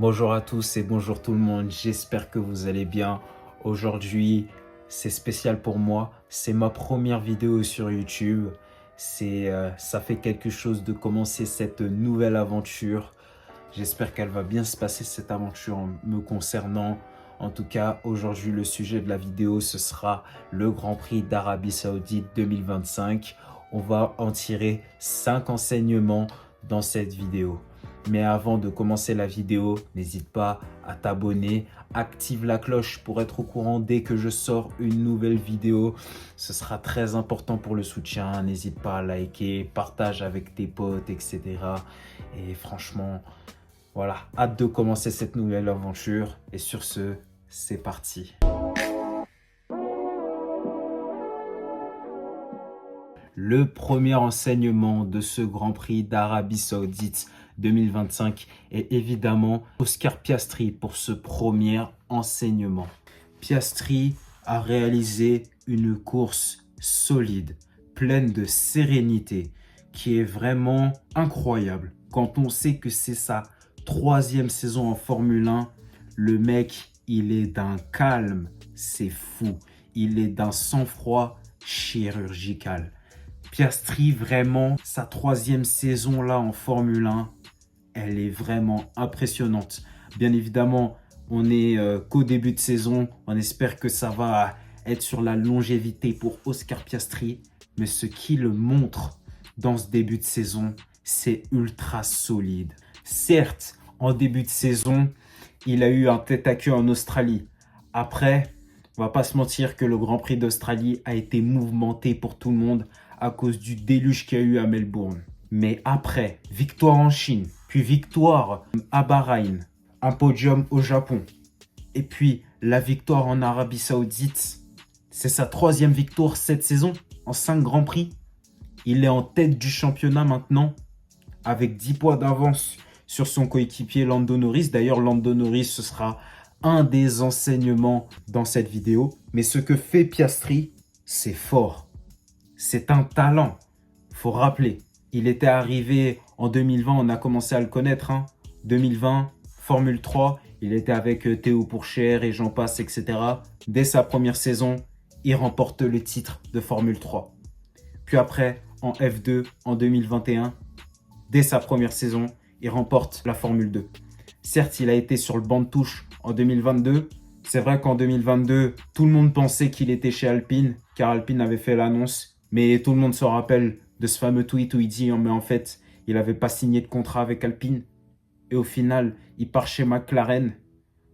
Bonjour à tous et bonjour tout le monde, j'espère que vous allez bien. Aujourd'hui, c'est spécial pour moi, c'est ma première vidéo sur YouTube. Ça fait quelque chose de commencer cette nouvelle aventure. J'espère qu'elle va bien se passer cette aventure me concernant. En tout cas, aujourd'hui, le sujet de la vidéo, ce sera le Grand Prix d'Arabie Saoudite 2025. On va en tirer 5 enseignements dans cette vidéo. Mais avant de commencer la vidéo, n'hésite pas à t'abonner, active la cloche pour être au courant dès que je sors une nouvelle vidéo. Ce sera très important pour le soutien. N'hésite pas à liker, partage avec tes potes, etc. Et franchement, voilà, hâte de commencer cette nouvelle aventure. Et sur ce, c'est parti. Le premier enseignement de ce Grand Prix d'Arabie Saoudite 2025 est évidemment Oscar Piastri pour ce premier enseignement. Piastri a réalisé une course solide, pleine de sérénité, qui est vraiment incroyable. Quand on sait que c'est sa 3e saison en Formule 1, le mec, il est d'un calme, c'est fou. Il est d'un sang-froid chirurgical. Piastri, vraiment, sa 3e saison là en Formule 1, elle est vraiment impressionnante. Bien évidemment, on n'est qu'au début de saison. On espère que ça va être sur la longévité pour Oscar Piastri. Mais ce qu'il montre dans ce début de saison, c'est ultra solide. Certes, en début de saison, il a eu un tête-à-queue en Australie. Après, on va pas se mentir que le Grand Prix d'Australie a été mouvementé pour tout le monde à cause du déluge qu'il y a eu à Melbourne. Mais après, victoire en Chine, puis victoire à Bahreïn, un podium au Japon, et puis la victoire en Arabie Saoudite. C'est sa 3e victoire cette saison en 5 Grands Prix. Il est en tête du championnat maintenant avec 10 points d'avance sur son coéquipier Lando Norris. D'ailleurs, Lando Norris, ce sera un des enseignements dans cette vidéo. Mais ce que fait Piastri, c'est fort. C'est un talent. Faut rappeler, il était arrivé en 2020, on a commencé à le connaître. 2020, Formule 3, il était avec Théo Pourchaire et j'en passe, etc. Dès sa première saison, il remporte le titre de Formule 3. Puis après, en F2, en 2021, dès sa première saison, il remporte la Formule 2. Certes, il a été sur le banc de touche en 2022. C'est vrai qu'en 2022, tout le monde pensait qu'il était chez Alpine, car Alpine avait fait l'annonce. Mais tout le monde se rappelle de ce fameux tweet où il dit mais en fait, il n'avait pas signé de contrat avec Alpine. Et au final, il part chez McLaren.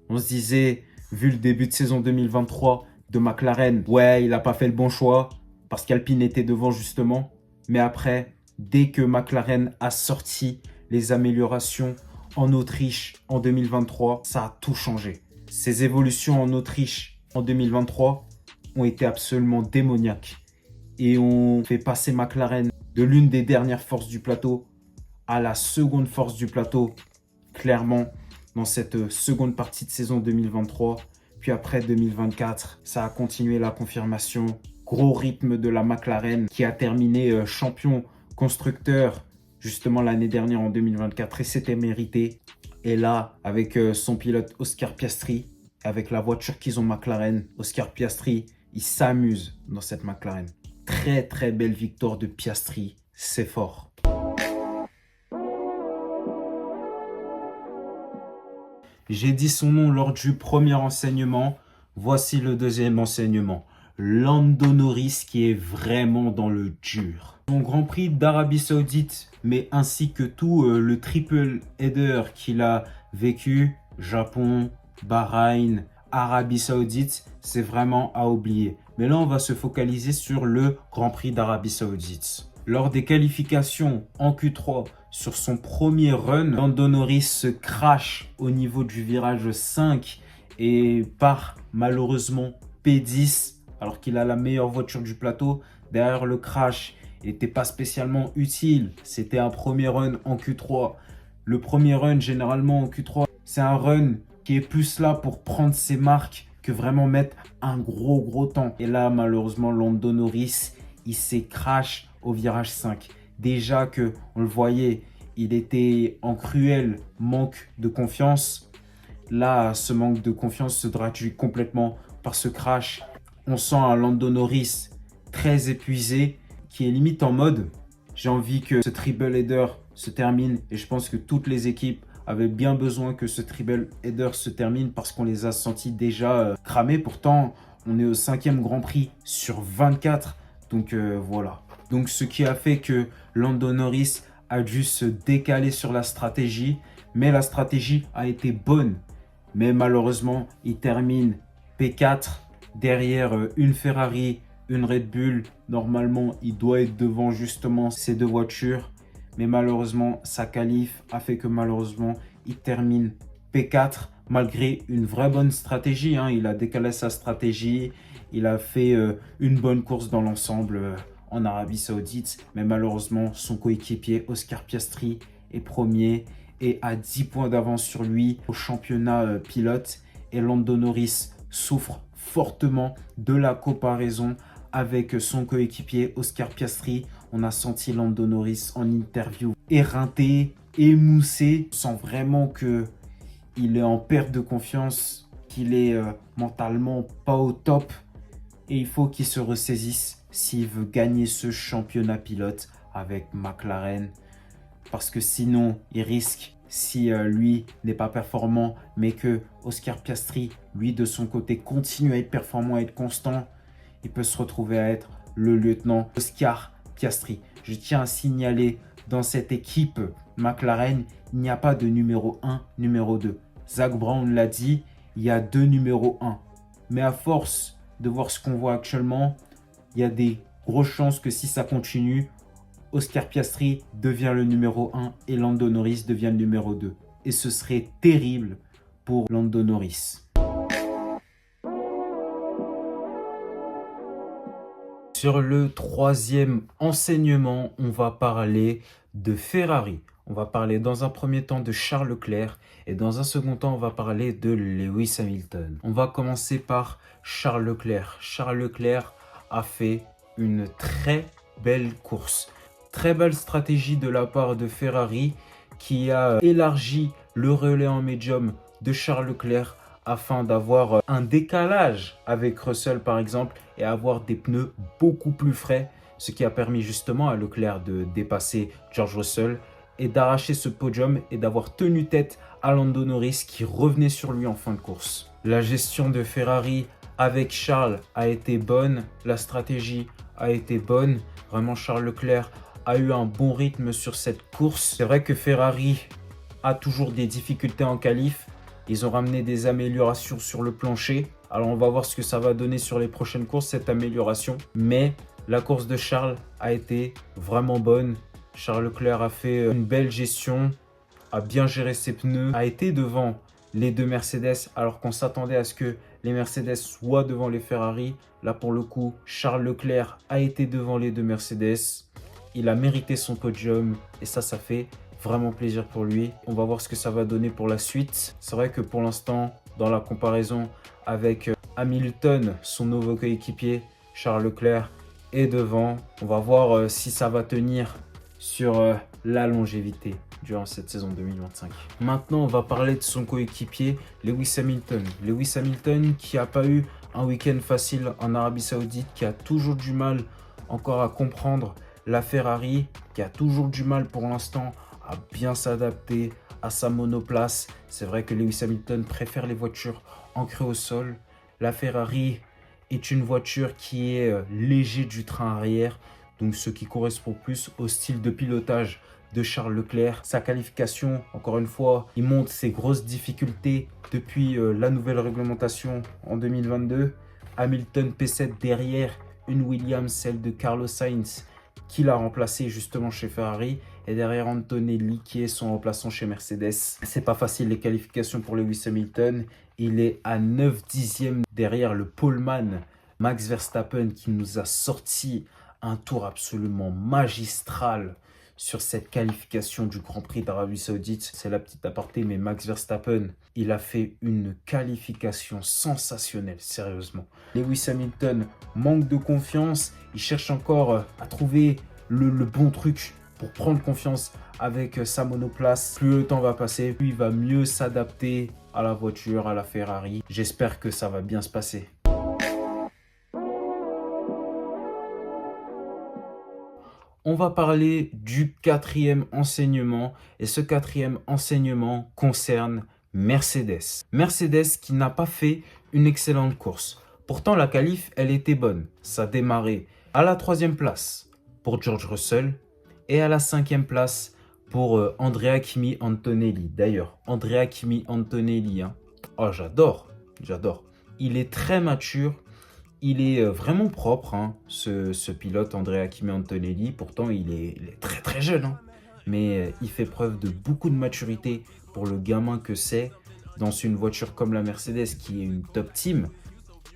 On se disait, vu le début de saison 2023 de McLaren, ouais, il n'a pas fait le bon choix parce qu'Alpine était devant justement. Mais après, dès que McLaren a sorti les améliorations en Autriche en 2023, ça a tout changé. Ces évolutions en Autriche en 2023 ont été absolument démoniaques. Et on fait passer McLaren de l'une des dernières forces du plateau à la seconde force du plateau, clairement, dans cette seconde partie de saison 2023. Puis après 2024, ça a continué la confirmation. Gros rythme de la McLaren qui a terminé champion constructeur justement l'année dernière en 2024 et c'était mérité. Et là, avec son pilote Oscar Piastri, avec la voiture qu'ils ont McLaren, Oscar Piastri, il s'amuse dans cette McLaren. Très très belle victoire de Piastri, c'est fort. J'ai dit son nom lors du premier enseignement, voici le deuxième enseignement. Lando Norris qui est vraiment dans le dur. Son Grand Prix d'Arabie Saoudite, mais ainsi que tout le triple header qu'il a vécu, Japon, Bahreïn, Arabie Saoudite, c'est vraiment à oublier. Mais là, on va se focaliser sur le Grand Prix d'Arabie Saoudite. Lors des qualifications en Q3, sur son premier run, Lando Norris se crache au niveau du virage 5 et part malheureusement P10 alors qu'il a la meilleure voiture du plateau. Derrière le crash, il n'était pas spécialement utile. C'était un premier run en Q3. Le premier run, généralement en Q3, c'est un run qui est plus là pour prendre ses marques que vraiment mettre un gros temps. Et là, malheureusement, Lando Norris, il s'est crash au virage 5. Déjà que on le voyait, il était en cruel manque de confiance. Là, ce manque de confiance se traduit complètement par ce crash. On sent un Lando Norris très épuisé, qui est limite en mode j'ai envie que ce triple header se termine, et je pense que toutes les équipes avaient bien besoin que ce triple header se termine parce qu'on les a sentis déjà cramés. Pourtant, on est au 5e Grand Prix sur 24. Donc voilà. Donc ce qui a fait que Lando Norris a dû se décaler sur la stratégie. Mais la stratégie a été bonne. Mais malheureusement, il termine P4 derrière une Ferrari, une Red Bull. Normalement, il doit être devant justement ces deux voitures. Mais malheureusement, sa qualif a fait que malheureusement, il termine P4 malgré une vraie bonne stratégie. Il a décalé sa stratégie. Il a fait une bonne course dans l'ensemble en Arabie Saoudite. Mais malheureusement, son coéquipier Oscar Piastri est premier et a 10 points d'avance sur lui au championnat pilote. Et Lando Norris souffre fortement de la comparaison avec son coéquipier Oscar Piastri. On a senti Lando Norris en interview éreinté, émoussé. On sent vraiment qu'il est en perte de confiance, qu'il est mentalement pas au top. Et il faut qu'il se ressaisisse s'il veut gagner ce championnat pilote avec McLaren. Parce que sinon, il risque, si lui n'est pas performant, mais que Oscar Piastri, lui de son côté, continue à être performant, à être constant, il peut se retrouver à être le lieutenant Oscar Piastri. Je tiens à signaler, dans cette équipe McLaren, il n'y a pas de numéro 1, numéro 2. Zak Brown l'a dit, il y a 2 numéros 1. Mais à force de voir ce qu'on voit actuellement, il y a des grosses chances que si ça continue, Oscar Piastri devient le numéro 1 et Lando Norris devient le numéro 2. Et ce serait terrible pour Lando Norris. Sur le 3e enseignement, on va parler de Ferrari. On va parler dans un premier temps de Charles Leclerc et dans un second temps, on va parler de Lewis Hamilton. On va commencer par Charles Leclerc. Charles Leclerc a fait une très belle course. Très belle stratégie de la part de Ferrari qui a élargi le relais en médium de Charles Leclerc afin d'avoir un décalage avec Russell par exemple et avoir des pneus beaucoup plus frais, ce qui a permis justement à Leclerc de dépasser George Russell et d'arracher ce podium et d'avoir tenu tête à Lando Norris qui revenait sur lui en fin de course. La gestion de Ferrari avec Charles a été bonne, la stratégie a été bonne, vraiment Charles Leclerc a eu un bon rythme sur cette course. C'est vrai que Ferrari a toujours des difficultés en qualif. Ils ont ramené des améliorations sur le plancher. Alors on va voir ce que ça va donner sur les prochaines courses, cette amélioration. Mais la course de Charles a été vraiment bonne. Charles Leclerc a fait une belle gestion, a bien géré ses pneus, a été devant les deux Mercedes alors qu'on s'attendait à ce que les Mercedes soient devant les Ferrari. Là pour le coup, Charles Leclerc a été devant les deux Mercedes. Il a mérité son podium et ça fait vraiment plaisir pour lui. On va voir ce que ça va donner pour la suite. C'est vrai que pour l'instant, dans la comparaison avec Hamilton, son nouveau coéquipier, Charles Leclerc est devant. On va voir si ça va tenir sur la longévité durant cette saison 2025. Maintenant, on va parler de son coéquipier, Lewis Hamilton. Lewis Hamilton qui n'a pas eu un week-end facile en Arabie Saoudite, qui a toujours du mal encore à comprendre la Ferrari, qui a toujours du mal pour l'instant à bien s'adapter à sa monoplace. C'est vrai que Lewis Hamilton préfère les voitures ancrées au sol. La Ferrari est une voiture qui est léger du train arrière, donc ce qui correspond plus au style de pilotage de Charles Leclerc. Sa qualification, encore une fois, il montre ses grosses difficultés depuis la nouvelle réglementation en 2022. Hamilton P7 derrière une Williams, celle de Carlos Sainz, qui l'a remplacé justement chez Ferrari, et derrière Antonelli qui est son remplaçant chez Mercedes. C'est pas facile les qualifications pour Lewis Hamilton. Il est à 9 dixièmes derrière le poleman Max Verstappen qui nous a sorti un tour absolument magistral sur cette qualification du Grand Prix d'Arabie Saoudite. C'est la petite aparté, mais Max Verstappen, il a fait une qualification sensationnelle, sérieusement. Lewis Hamilton manque de confiance, il cherche encore à trouver le bon truc pour prendre confiance avec sa monoplace. Plus le temps va passer, plus il va mieux s'adapter à la voiture, à la Ferrari. J'espère que ça va bien se passer. On va parler du quatrième enseignement et ce quatrième enseignement concerne Mercedes. Mercedes qui n'a pas fait une excellente course. Pourtant la qualif, elle était bonne. Ça démarrait à la 3e place pour George Russell et à la 5e place pour Andrea Kimi Antonelli. D'ailleurs, Andrea Kimi Antonelli, oh j'adore. Il est très mature. Il est vraiment propre, ce pilote Andrea Kimi Antonelli. Pourtant, il est très très jeune. Mais il fait preuve de beaucoup de maturité pour le gamin que c'est. Dans une voiture comme la Mercedes, qui est une top team,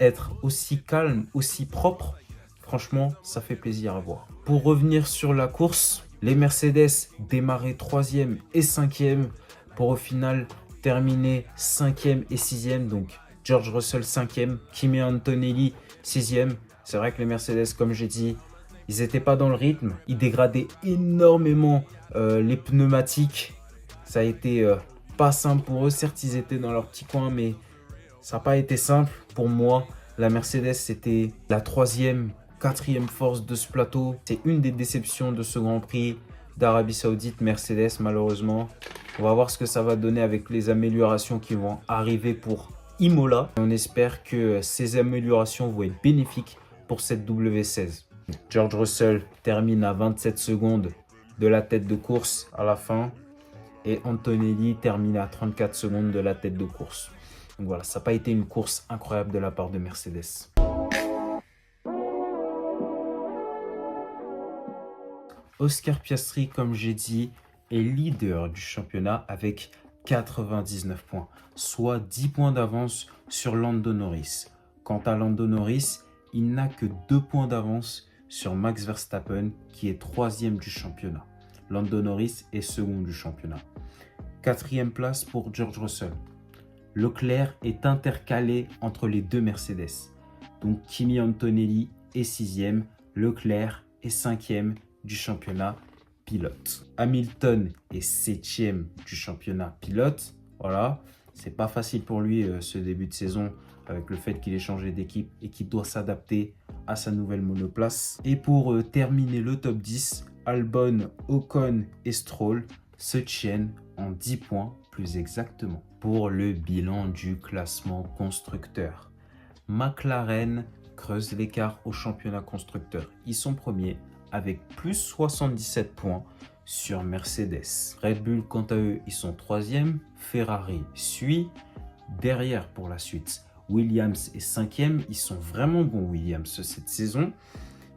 être aussi calme, aussi propre, franchement, ça fait plaisir à voir. Pour revenir sur la course, les Mercedes démarraient 3e et 5e pour au final terminer 5e et 6e. Donc, George Russell 5e, Kimi Antonelli 6e. C'est vrai que les Mercedes, comme j'ai dit, ils n'étaient pas dans le rythme. Ils dégradaient énormément les pneumatiques. Ça a été pas simple pour eux. Certes, ils étaient dans leur petit coin, mais ça n'a pas été simple. Pour moi, la Mercedes, c'était la 3e, 4e force de ce plateau. C'est une des déceptions de ce Grand Prix d'Arabie Saoudite, Mercedes, malheureusement. On va voir ce que ça va donner avec les améliorations qui vont arriver pour Imola. On espère que ces améliorations vont être bénéfiques pour cette W16. George Russell termine à 27 secondes de la tête de course à la fin. Et Antonelli termine à 34 secondes de la tête de course. Donc voilà, ça n'a pas été une course incroyable de la part de Mercedes. Oscar Piastri, comme j'ai dit, est leader du championnat avec 99 points, soit 10 points d'avance sur Lando Norris. Quant à Lando Norris, il n'a que 2 points d'avance sur Max Verstappen, qui est 3e du championnat. Lando Norris est 2e du championnat. 4e place pour George Russell. Leclerc est intercalé entre les deux Mercedes. Donc Kimi Antonelli est 6e, Leclerc est 5e du championnat pilote. Hamilton est 7e du championnat pilote. Voilà, c'est pas facile pour lui ce début de saison avec le fait qu'il ait changé d'équipe et qu'il doit s'adapter à sa nouvelle monoplace. Et pour terminer le top 10, Albon, Ocon et Stroll se tiennent en 10 points plus exactement. Pour le bilan du classement constructeur, McLaren creuse l'écart au championnat constructeur. Ils sont premiers avec plus 77 points sur Mercedes. Red Bull, quant à eux, ils sont 3e. Ferrari suit. Derrière pour la suite, Williams est 5e. Ils sont vraiment bons, Williams, cette saison.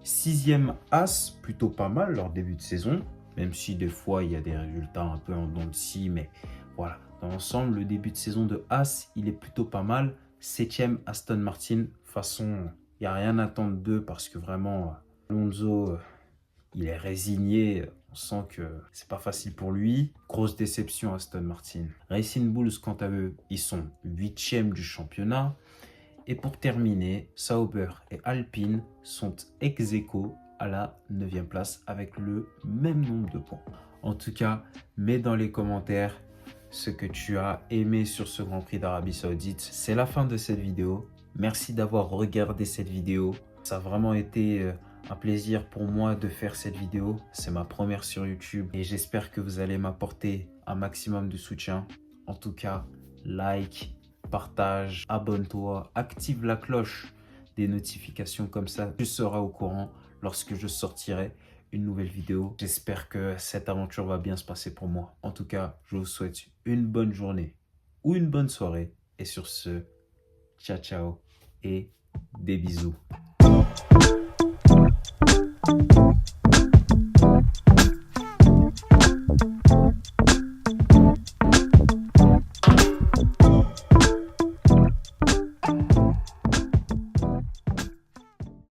6e As, plutôt pas mal leur début de saison. Même si des fois, il y a des résultats un peu en dents de scie. Mais voilà, dans l'ensemble, le début de saison de As, il est plutôt pas mal. 7e Aston Martin. De toute façon, il n'y a rien à attendre d'eux parce que vraiment, Alonso, il est résigné. On sent que c'est pas facile pour lui. Grosse déception Aston Martin. Racing Bulls, quant à eux, ils sont 8e du championnat. Et pour terminer, Sauber et Alpine sont ex-aequo à la 9e place avec le même nombre de points. En tout cas, mets dans les commentaires ce que tu as aimé sur ce Grand Prix d'Arabie Saoudite. C'est la fin de cette vidéo. Merci d'avoir regardé cette vidéo. Ça a vraiment été un plaisir pour moi de faire cette vidéo. C'est ma première sur YouTube et j'espère que vous allez m'apporter un maximum de soutien. En tout cas, like, partage, abonne-toi, active la cloche des notifications, comme ça tu seras au courant lorsque je sortirai une nouvelle vidéo. J'espère que cette aventure va bien se passer pour moi. En tout cas, je vous souhaite une bonne journée ou une bonne soirée. Et sur ce, ciao ciao et des bisous.